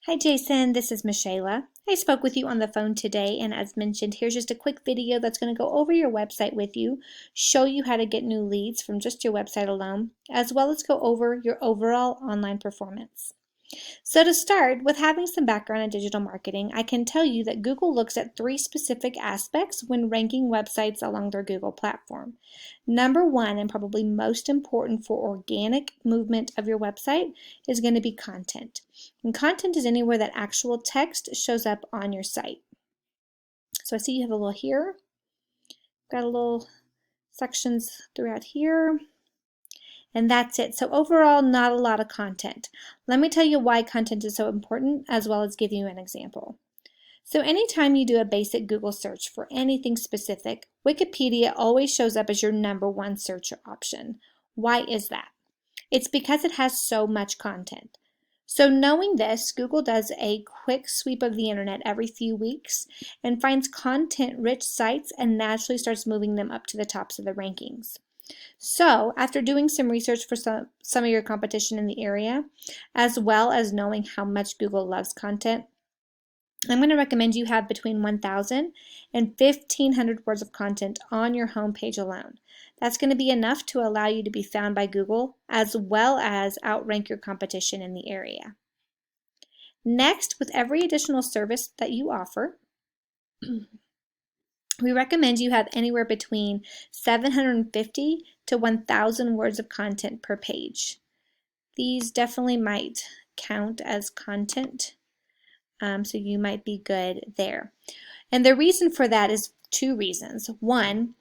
Hi Jason, this is Michaela. I spoke with you on the phone today, and as mentioned, here's just a quick video that's going to go over your website with you, show you how to get new leads from just your website alone, as well as go over your overall online performance. So to start, with having some background in digital marketing, I can tell you that Google looks at three specific aspects when ranking websites along their Google platform. Number one, and probably most important for organic movement of your website, is going to be content. And content is anywhere that actual text shows up on your site. So I see you have a little here, got a little sections throughout here. And that's it. So overall, not a lot of content. Let me tell you why content is so important, as well as give you an example. So anytime you do a basic Google search for anything specific, Wikipedia always shows up as your number one search option. Why is that? It's because it has so much content. So knowing this, Google does a quick sweep of the internet every few weeks and finds content-rich sites and naturally starts moving them up to the tops of the rankings. So after doing some research for some of your competition in the area, as well as knowing how much Google loves content, I'm going to recommend you have between 1,000 and 1,500 words of content on your homepage alone. That's going to be enough to allow you to be found by Google, as well as outrank your competition in the area. Next, with every additional service that you offer, we recommend you have anywhere between 750 to 1,000 words of content per page. These definitely might count as content, so you might be good there. And the reason for that is two reasons. One,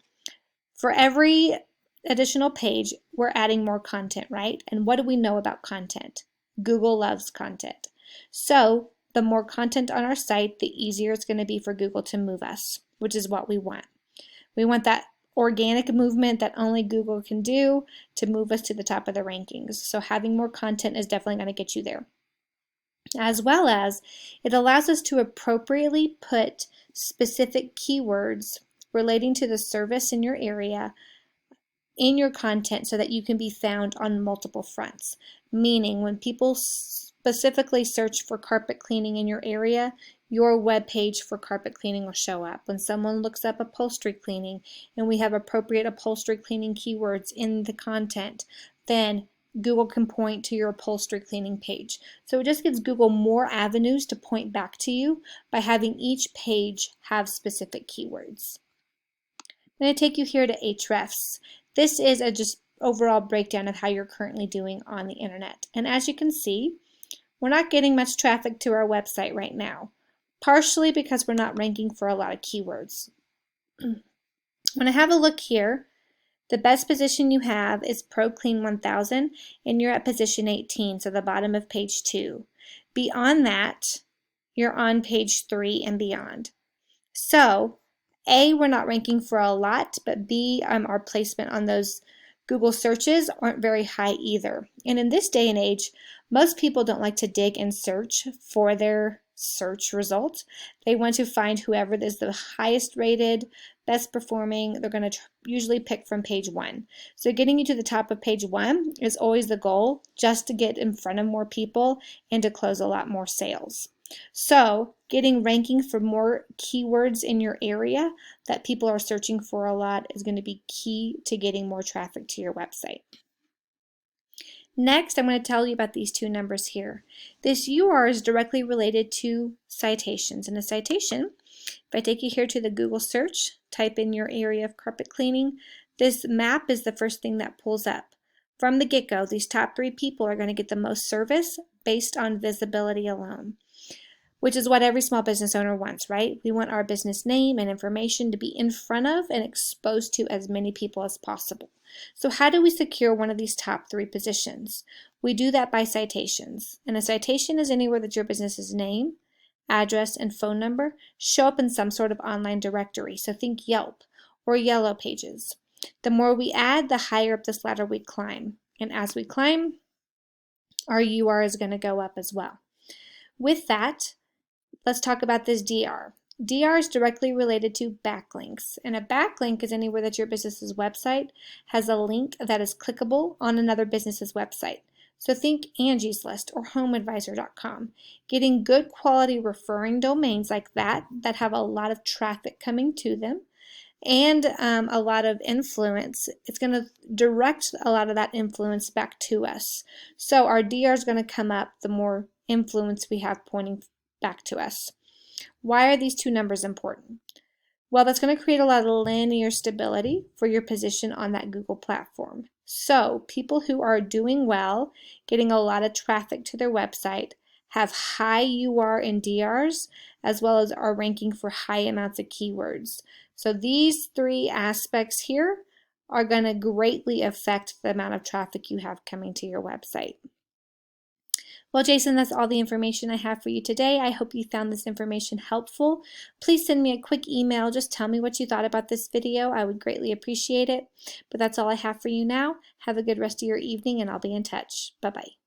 for every additional page, we're adding more content, right? And what do we know about content? Google loves content. So the more content on our site, the easier it's going to be for Google to move us, which is what we want. We want that organic movement that only Google can do to move us to the top of the rankings. So having more content is definitely going to get you there. As well as it allows us to appropriately put specific keywords relating to the service in your area in your content so that you can be found on multiple fronts. Meaning when people specifically search for carpet cleaning in your area, your web page for carpet cleaning will show up. When someone looks up upholstery cleaning and we have appropriate upholstery cleaning keywords in the content, then Google can point to your upholstery cleaning page. So it just gives Google more avenues to point back to you by having each page have specific keywords. I'm going to take you here to Ahrefs. This is a just overall breakdown of how you're currently doing on the internet. And as you can see, we're not getting much traffic to our website right now, partially because we're not ranking for a lot of keywords. When I have a look here, the best position you have is Pro Clean 1000, and you're at position 18, so the bottom of page 2. Beyond that, you're on page 3 and beyond. So, A, we're not ranking for a lot, but B, our placement on those Google searches aren't very high either. And in this day and age, most people don't like to dig and search for their search results. They want to find whoever is the highest rated, best performing. They're going to usually pick from page 1. So getting you to the top of page 1 is always the goal, just to get in front of more people and to close a lot more sales. So getting ranking for more keywords in your area that people are searching for a lot is going to be key to getting more traffic to your website. Next, I'm going to tell you about these two numbers here. This UR is directly related to citations. And a citation, if I take you here to the Google search, type in your area of carpet cleaning, this map is the first thing that pulls up. From the get-go, these top 3 people are going to get the most service based on visibility alone, which is what every small business owner wants, right? We want our business name and information to be in front of and exposed to as many people as possible. So how do we secure one of these top 3 positions? We do that by citations. And a citation is anywhere that your business's name, address, and phone number show up in some sort of online directory. So think Yelp or Yellow Pages. The more we add, the higher up this ladder we climb. And as we climb, our UR is going to go up as well. With that, let's talk about this DR. DR is directly related to backlinks, and a backlink is anywhere that your business's website has a link that is clickable on another business's website. So think Angie's List or HomeAdvisor.com. Getting good quality referring domains like that have a lot of traffic coming to them and a lot of influence. It's going to direct a lot of that influence back to us. So our DR is going to come up the more influence we have pointing back to us. Why are these two numbers important? Well, that's going to create a lot of linear stability for your position on that Google platform. So people who are doing well, getting a lot of traffic to their website, have high UR and DRs, as well as are ranking for high amounts of keywords. So these three aspects here are going to greatly affect the amount of traffic you have coming to your website. Well, Jason, that's all the information I have for you today. I hope you found this information helpful. Please send me a quick email. Just tell me what you thought about this video. I would greatly appreciate it. But that's all I have for you now. Have a good rest of your evening, and I'll be in touch. Bye-bye.